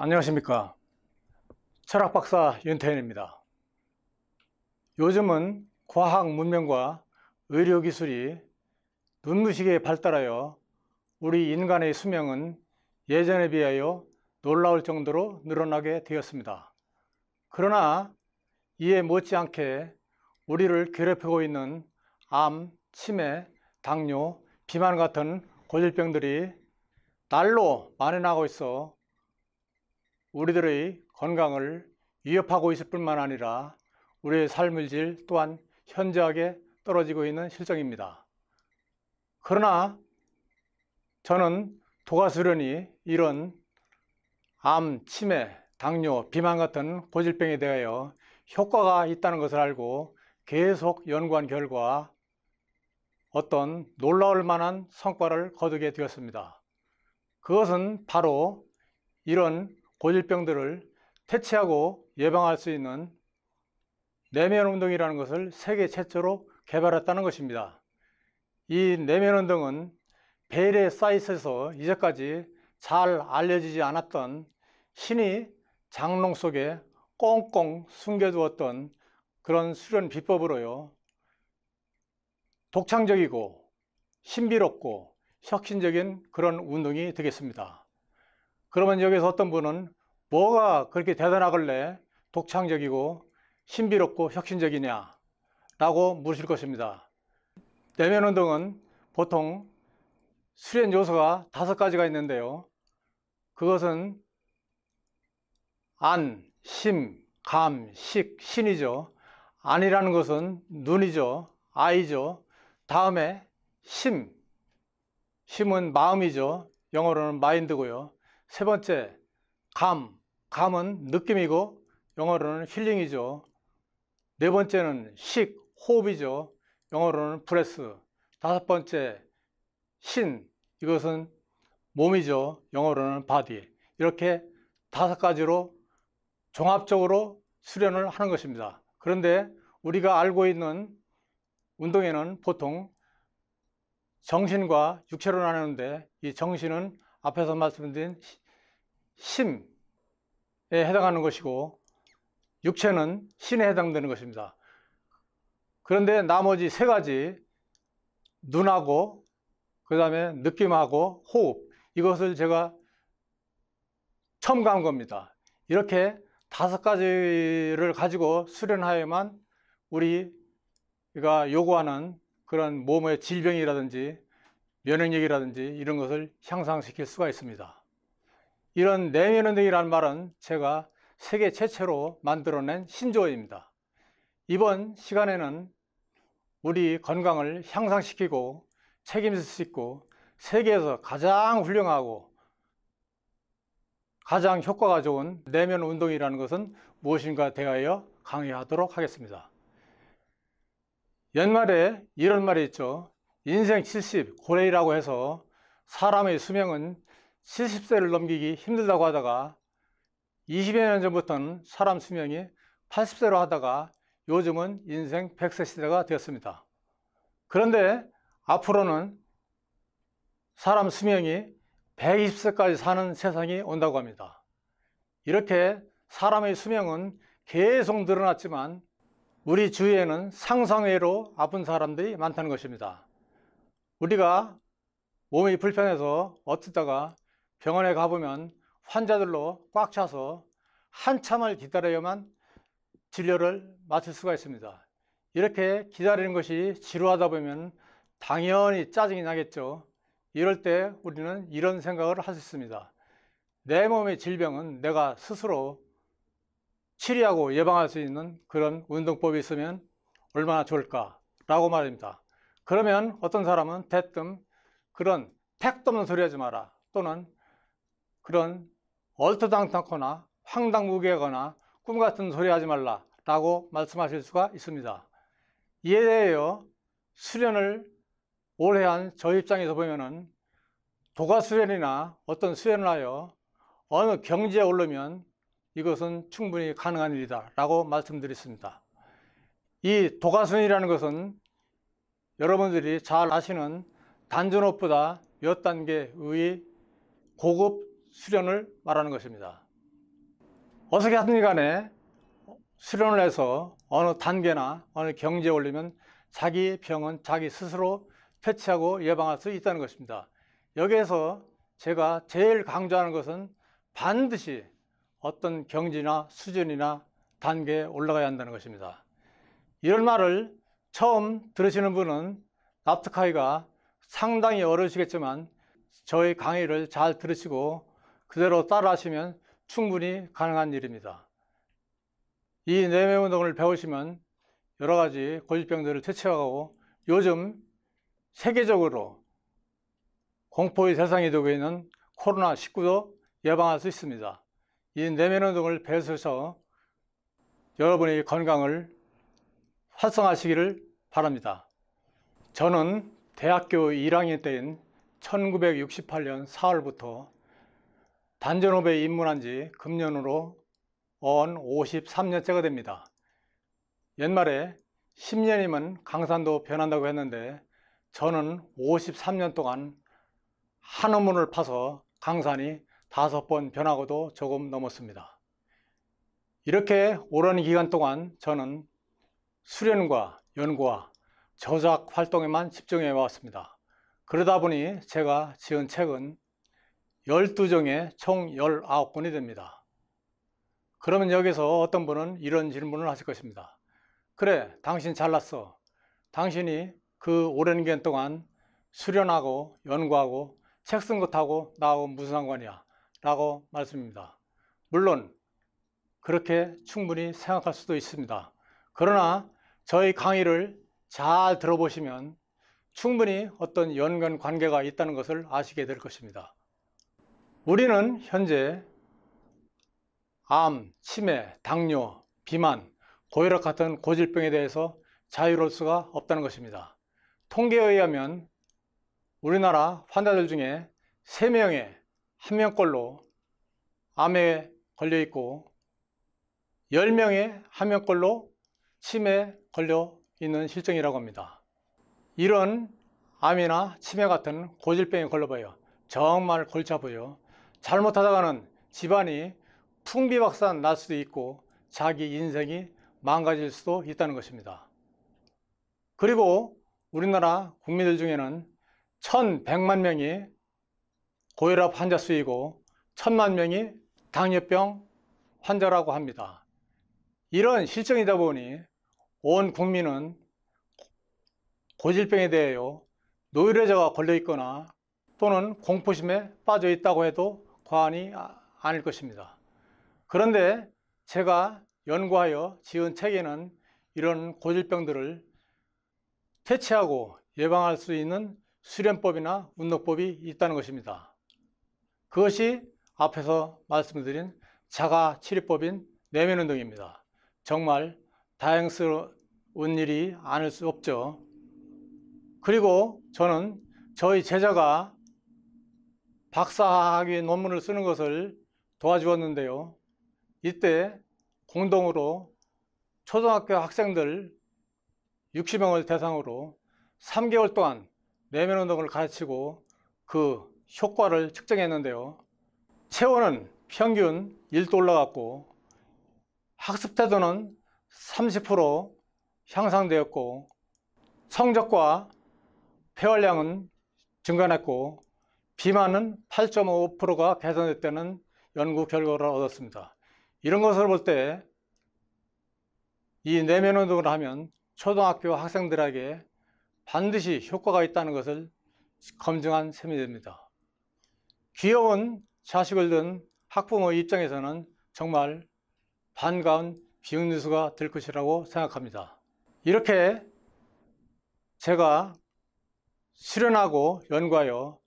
안녕하십니까. 철학박사 윤태현입니다. 요즘은 과학 문명과 의료기술이 눈부시게 발달하여 우리 인간의 수명은 예전에 비하여 놀라울 정도로 늘어나게 되었습니다. 그러나 이에 못지않게 우리를 괴롭히고 있는 암, 치매, 당뇨, 비만 같은 고질병들이 날로 만연하고 있어 우리들의 건강을 위협하고 있을 뿐만 아니라 우리의 삶의 질 또한 현저하게 떨어지고 있는 실정입니다. 그러나 저는 도가수련이 이런 암, 치매, 당뇨, 비만 같은 고질병에 대하여 효과가 있다는 것을 알고 계속 연구한 결과 어떤 놀라울 만한 성과를 거두게 되었습니다. 그것은 바로 이런 고질병들을 퇴치하고 예방할 수 있는 내면운동이라는 것을 세계 최초로 개발했다는 것입니다. 이 내면운동은 베일에 쌓여있어서 이제까지 잘 알려지지 않았던 신이 장롱 속에 꽁꽁 숨겨두었던 그런 수련 비법으로요, 독창적이고 신비롭고 혁신적인 그런 운동이 되겠습니다. 그러면 여기서 어떤 분은 뭐가 그렇게 대단하길래 독창적이고 신비롭고 혁신적이냐 라고 물으실 것입니다. 내면운동은 보통 수련 요소가 5가지가 있는데요, 그것은 안, 심, 감, 식, 신이죠. 안이라는 것은 눈이죠. 아이죠. 다음에 심, 심은 마음이죠. 영어로는 마인드고요. 세 번째, 감은 느낌이고 영어로는 힐링이죠. 네 번째는 식, 호흡이죠. 영어로는 브레스. 다섯 번째, 신, 이것은 몸이죠. 영어로는 바디. 이렇게 5가지로 종합적으로 수련을 하는 것입니다. 그런데 우리가 알고 있는 운동에는 보통 정신과 육체로 나누는데, 이 정신은 앞에서 말씀드린 심에 해당하는 것이고 육체는 신에 해당되는 것입니다. 그런데 나머지 3가지, 눈하고 그 다음에 느낌하고 호흡, 이것을 제가 처음 간 겁니다. 이렇게 5가지를 가지고 수련하여야만 우리가 요구하는 그런 몸의 질병이라든지 면역력이라든지 이런 것을 향상시킬 수가 있습니다. 이런 내면운동이라는 말은 제가 세계 최초로 만들어낸 신조어입니다. 이번 시간에는 우리 건강을 향상시키고 책임질 수 있고 세계에서 가장 훌륭하고 가장 효과가 좋은 내면운동이라는 것은 무엇인가 대하여 강의하도록 하겠습니다. 옛말에 이런 말이 있죠. 인생 70, 고래이라고 해서 사람의 수명은 70세를 넘기기 힘들다고 하다가 20여 년 전부터는 사람 수명이 80세로 하다가 요즘은 인생 100세 시대가 되었습니다. 그런데 앞으로는 사람 수명이 120세까지 사는 세상이 온다고 합니다. 이렇게 사람의 수명은 계속 늘어났지만 우리 주위에는 상상외로 아픈 사람들이 많다는 것입니다. 우리가 몸이 불편해서 어쩌다가 병원에 가보면 환자들로 꽉 차서 한참을 기다려야만 진료를 마칠 수가 있습니다. 이렇게 기다리는 것이 지루하다 보면 당연히 짜증이 나겠죠. 이럴 때 우리는 이런 생각을 할 수 있습니다. 내 몸의 질병은 내가 스스로 치료하고 예방할 수 있는 그런 운동법이 있으면 얼마나 좋을까라고 말입니다. 그러면 어떤 사람은 대뜸 그런 택도 없는 소리 하지 마라, 또는 그런 얼토당토하거나 황당무계하거나 꿈같은 소리 하지 말라 라고 말씀하실 수가 있습니다. 이에 대하여 수련을 오래 한 저 입장에서 보면은 도가수련이나 어떤 수련을 하여 어느 경지에 오르면 이것은 충분히 가능한 일이다 라고 말씀드렸습니다. 이 도가수련이라는 것은 여러분들이 잘 아시는 단전호흡보다 몇 단계의 고급 수련을 말하는 것입니다. 어떻게 하든 간에 수련을 해서 어느 단계나 어느 경지에 오르면 자기 병은 자기 스스로 퇴치하고 예방할 수 있다는 것입니다. 여기에서 제가 제일 강조하는 것은 반드시 어떤 경지나 수준이나 단계에 올라가야 한다는 것입니다. 이런 말을 처음 들으시는 분은 납득하기가 상당히 어려우시겠지만 저희 강의를 잘 들으시고 그대로 따라 하시면 충분히 가능한 일입니다. 이 내면운동을 배우시면 여러 가지 고질병들을 퇴치하고 요즘 세계적으로 공포의 대상이 되고 있는 코로나19도 예방할 수 있습니다. 이 내면운동을 배우셔서 여러분의 건강을 활성화하시기를 바랍니다. 저는 대학교 1학년 때인 1968년 4월부터 단전업에 입문한 지 금년으로 53년째가 됩니다. 옛말에 10년이면 강산도 변한다고 했는데 저는 53년 동안 한 우문을 파서 강산이 5번 변하고도 조금 넘었습니다. 이렇게 오랜 기간 동안 저는 수련과 연구와 저작 활동에만 집중해 왔습니다. 그러다 보니 제가 지은 책은 12종에 총 19권이 됩니다. 그러면 여기서 어떤 분은 이런 질문을 하실 것입니다. 그래, 당신 잘났어. 당신이 그 오랜 기간 동안 수련하고 연구하고 책 쓴 것하고 나하고 무슨 상관이야? 라고 말씀입니다. 물론 그렇게 충분히 생각할 수도 있습니다. 그러나 저희 강의를 잘 들어보시면 충분히 어떤 연관 관계가 있다는 것을 아시게 될 것입니다. 우리는 현재 암, 치매, 당뇨, 비만, 고혈압 같은 고질병에 대해서 자유로울 수가 없다는 것입니다. 통계에 의하면 우리나라 환자들 중에 3명에 1명꼴로 암에 걸려 있고 10명에 1명꼴로 치매에 걸려 있는 실정이라고 합니다. 이런 암이나 치매 같은 고질병에 걸려봐요. 정말 골치 아프죠. 잘못하다가는 집안이 풍비박산 날 수도 있고 자기 인생이 망가질 수도 있다는 것입니다. 그리고 우리나라 국민들 중에는 1100만 명이 고혈압 환자 수이고 1000만 명이 당뇨병 환자라고 합니다. 이런 실정이다 보니 온 국민은 고질병에 대하여 노이로제가 걸려 있거나 또는 공포심에 빠져 있다고 해도 과언이 아닐 것입니다. 그런데 제가 연구하여 지은 책에는 이런 고질병들을 퇴치하고 예방할 수 있는 수련법이나 운동법이 있다는 것입니다. 그것이 앞에서 말씀드린 자가치료법인 내면운동입니다. 정말 다행스러운 일이 아닐 수 없죠. 그리고 저는 저희 제자가 박사학위 논문을 쓰는 것을 도와주었는데요. 이때 공동으로 초등학교 학생들 60명을 대상으로 3개월 동안 내면운동을 가르치고 그 효과를 측정했는데요. 체온은 평균 1도 올라갔고 학습 태도는 30% 향상되었고 성적과 폐활량은 증가했고 비만은 8.5%가 개선됐다는 연구 결과를 얻었습니다. 이런 것을 볼 때 이 내면운동을 하면 초등학교 학생들에게 반드시 효과가 있다는 것을 검증한 셈이 됩니다. 귀여운 자식을 둔 학부모 입장에서는 정말 반가운 비응뉴스가 될 것이라고 생각합니다. 이렇게 제가 수련하고 연구하여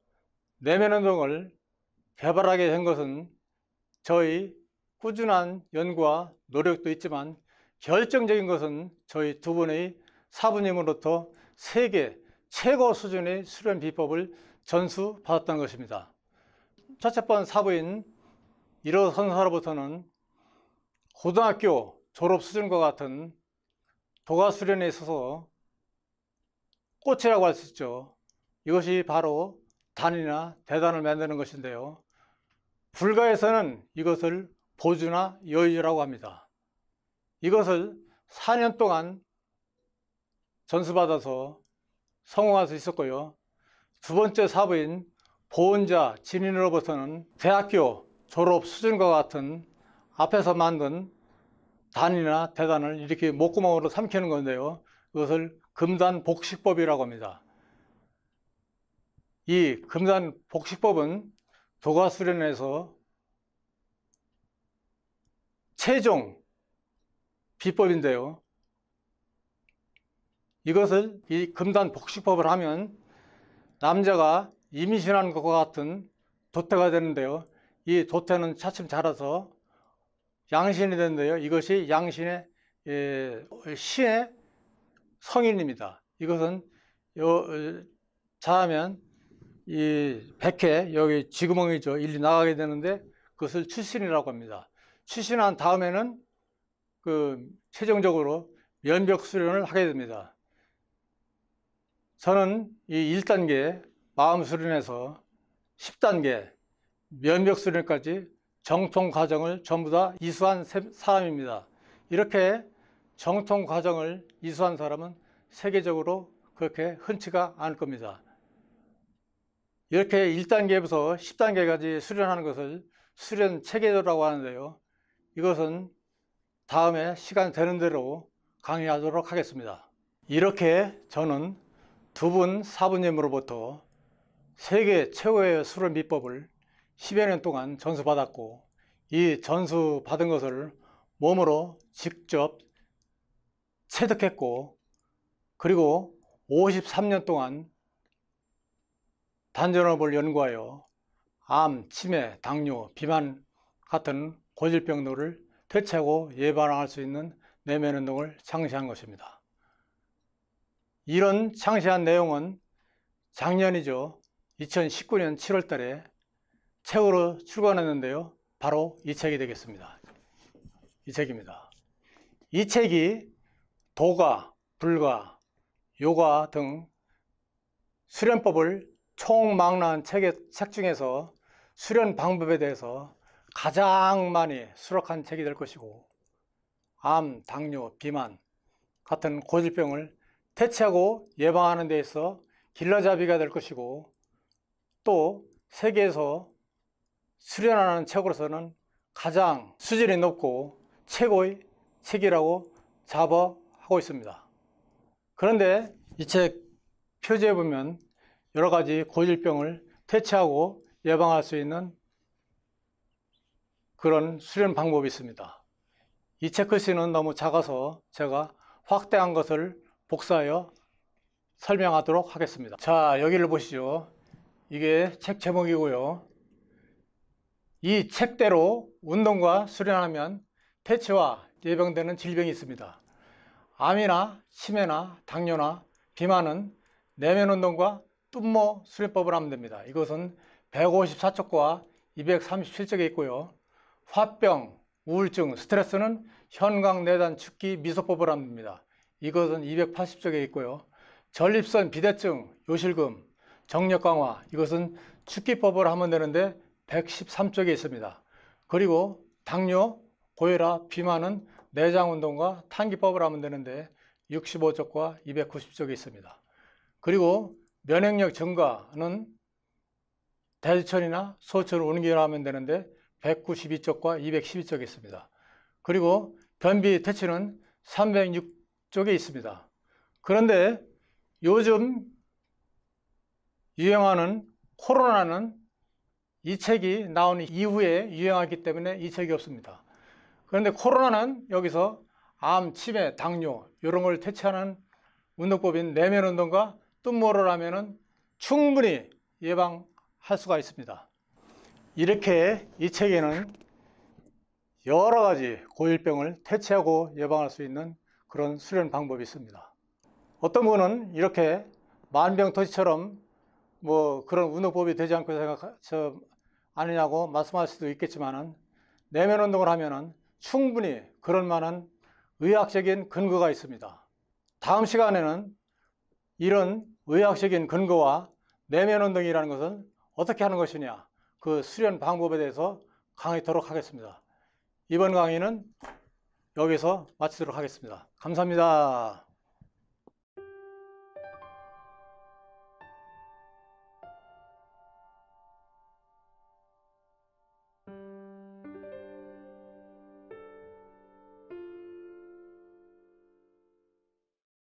내면운동을 개발하게 된 것은 저희 꾸준한 연구와 노력도 있지만 결정적인 것은 저희 두 분의 사부님으로부터 세계 최고 수준의 수련 비법을 전수받았다는 것입니다. 첫째 번 사부인 일호선사로부터는 고등학교 졸업 수준과 같은 도가 수련에 있어서 꽃이라고 할 수 있죠. 이것이 바로 단이나 대단을 만드는 것인데요. 불가에서는 이것을 보주나 여유라고 합니다. 이것을 4년 동안 전수받아서 성공할 수 있었고요. 두 번째 사부인 보은자 진인으로부터는 대학교 졸업 수준과 같은 앞에서 만든 단이나 대단을 이렇게 목구멍으로 삼키는 건데요. 그것을 금단복식법이라고 합니다. 이 금단복식법은 도가수련에서 최종 비법인데요. 이것을 이 금단복식법을 하면 남자가 임신한 것과 같은 도태가 되는데요. 이 도태는 차츰 자라서 양신이 되는데요. 이것이 양신의 신의 성인입니다. 이것은 자라면 이 백회 여기 쥐구멍이죠. 일리 나가게 되는데 그것을 출신이라고 합니다. 출신한 다음에는 최종적으로 면벽 수련을 하게 됩니다. 저는 이 1단계 마음 수련에서 10단계 면벽 수련까지 정통 과정을 전부 다 이수한 사람입니다. 이렇게 정통 과정을 이수한 사람은 세계적으로 그렇게 흔치가 않을 겁니다. 이렇게 1단계부터 10단계까지 수련하는 것을 수련 체계라고 하는데요. 이것은 다음에 시간 되는 대로 강의하도록 하겠습니다. 이렇게 저는 두 분 사부님으로부터 세계 최고의 수련 비법을 10여 년 동안 전수받았고, 이 전수받은 것을 몸으로 직접 체득했고, 그리고 53년 동안 단전업을 연구하여 암, 치매, 당뇨, 비만 같은 고질병들을 퇴치하고 예방할 수 있는 내면운동을 창시한 것입니다. 이런 창시한 내용은 작년이죠. 2019년 7월 달에 책으로 출간했는데요. 바로 이 책이 되겠습니다. 이 책입니다. 이 책이 도가, 불가, 요가 등 수련법을 총망라한 책 중에서 수련 방법에 대해서 가장 많이 수록한 책이 될 것이고, 암, 당뇨, 비만 같은 고질병을 퇴치하고 예방하는 데 있어 길라잡이가 될 것이고, 또 세계에서 수련하는 책으로서는 가장 수준이 높고 최고의 책이라고 자부하고 있습니다. 그런데 이 책 표지에 보면 여러 가지 고질병을 퇴치하고 예방할 수 있는 그런 수련 방법이 있습니다. 이 책 글씨는 너무 작아서 제가 확대한 것을 복사하여 설명하도록 하겠습니다. 자, 여기를 보시죠. 이게 책 제목이고요. 이 책대로 운동과 수련하면 퇴치와 예방되는 질병이 있습니다. 암이나 치매나 당뇨나 비만은 내면운동과 뚱모 수련법을 하면 됩니다. 이것은 154쪽과 237쪽에 있고요. 화병, 우울증, 스트레스는 현광내단 축기 미소법을 하면 됩니다. 이것은 280쪽에 있고요. 전립선 비대증, 요실금, 정력 강화, 이것은 축기법을 하면 되는데 113쪽에 있습니다. 그리고 당뇨, 고혈압, 비만은 내장운동과 탄기법을 하면 되는데 65쪽과 290쪽에 있습니다. 그리고 면역력 증가는 대추천이나 소추를 옮겨하면 되는데 192쪽과 212쪽에 있습니다. 그리고 변비 퇴치는 306쪽에 있습니다. 그런데 요즘 유행하는 코로나는 이 책이 나온 이후에 유행하기 때문에 이 책이 없습니다. 그런데 코로나는 여기서 암, 치매, 당뇨 이런 걸 퇴치하는 운동법인 내면운동과 뚱모를 하면 충분히 예방할 수가 있습니다. 이렇게 이 책에는 여러 가지 고질병을 퇴치하고 예방할 수 있는 그런 수련 방법이 있습니다. 어떤 분은 이렇게 만병통치처럼 뭐 그런 운동법이 되지 않고 아니냐고 말씀할 수도 있겠지만은, 내면 운동을 하면은 충분히 그럴 만한 의학적인 근거가 있습니다. 다음 시간에는 이런 의학적인 근거와 내면 운동이라는 것은 어떻게 하는 것이냐, 그 수련 방법에 대해서 강의하도록 하겠습니다. 이번 강의는 여기서 마치도록 하겠습니다. 감사합니다.